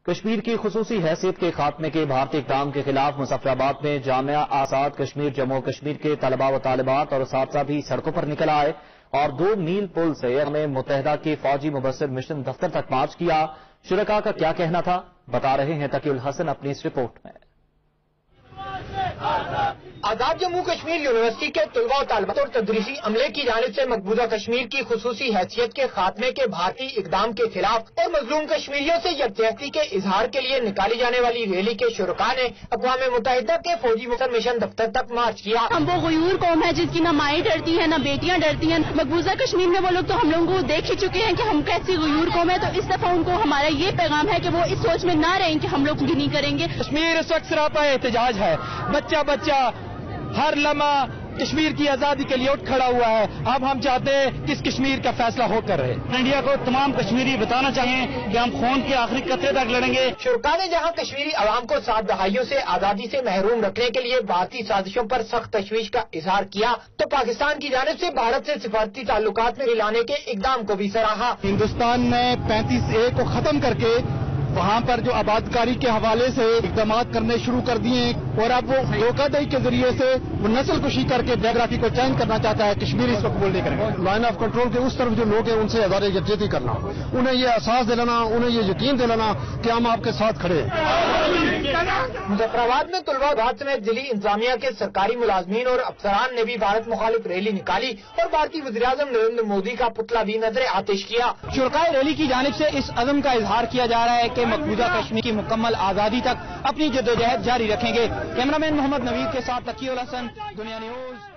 کشمیر کی خصوصی حیثیت کے خاتمے کے بھارتی اقدام کے خلاف مظفر آباد میں جامعہ آزاد کشمیر جموں کشمیر کے طلباء و طالبات اور اساتذہ بھی سڑکوں پر نکل آئے اور 2 میل پل سے متحدہ کے فوجی مبصر مشن دفتر تک مارچ کیا۔ شرکاء کا کیا کہنا تھا، بتا رہے ہیں تقی الحسن اپنی اس رپورٹ میں۔ آزاد جموں کشمیر یونیورسٹی کے طلباء و طالبات اور تدریسی عملے کی جانب سے مقبوضہ کشمیر کی خصوصی حیثیت کے خاتمے کے بھارتی اقدام کے خلاف اور مظلوم کشمیریوں سے یکجہتی کے اظہار کے لیے نکالی جانے والی ریلی کے شرکاء نے اقوام متحدہ کے فوجی مبصر مشن دفتر تک مارچ کیا۔ ہم وہ غیور قوم ہے جس کی نہ مائیں ڈرتی ہیں نہ بیٹیاں ڈرتی ہیں۔ مقبوضہ کشمیر میں وہ لوگ تو ہم لوگوں کو دیکھ ہی چکے ہیں کہ ہم کیسی غیور قوم ہے، تو اس دفعہ ان کو ہمارا یہ پیغام ہے کہ وہ اس سوچ میں نہ رہیں کہ ہم لوگ نہیں کریں گے۔ کشمیر اس وقت سراپا احتجاج ہے، بچہ ہر لمحہ کشمیر کی آزادی کے لیے اٹھ کھڑا ہوا ہے۔ اب ہم چاہتے ہیں کہ اس کشمیر کا فیصلہ ہو کر رہے۔ انڈیا کو تمام کشمیری بتانا چاہیے کہ ہم خون کے آخری قطرے تک لڑیں گے۔ شرکاء نے جہاں کشمیری عوام کو 7 دہائیوں سے آزادی سے محروم رکھنے کے لیے بھارتی سازشوں پر سخت تشویش کا اظہار کیا، تو پاکستان کی جانب سے بھارت سے سفارتی تعلقات میں ملانے کے اقدام کو بھی سراہا۔ ہندوستان نے 35A کو ختم کر کے وہاں پر جو آبادکاری کے حوالے سے اقدامات کرنے شروع کر دیے ہیں، اور اب وہ دھوکہ دہی کے ذریعے سے وہ نسل کشی کر کے جغرافی کو چینج کرنا چاہتا ہے۔ کشمیر اس وقت بولنے کریں گے لائن آف کنٹرول کے اس طرف جو لوگ ہیں ان سے ادارے یکجہتی کرنا، انہیں یہ احساس دلانا، انہیں یہ یقین دلانا کہ ہم آپ کے ساتھ کھڑے ہیں۔ مظفر آباد میں طلباء بھارت سمیت ضلعی انتظامیہ کے سرکاری ملازمین اور افسران نے بھی بھارت مخالف ریلی نکالی اور بھارتی وزیراعظم نریندر مودی کا پتلا بھی نظر آتش کیا۔ شرکاء ریلی کی جانب سے اس عزم کا اظہار کیا جا رہا ہے کہ مقبوضہ کشمیر کی مکمل آزادی تک اپنی جدوجہد جاری رکھیں گے۔ کیمرہ مین محمد نوید کے ساتھ تقی الحسن، دنیا نیوز۔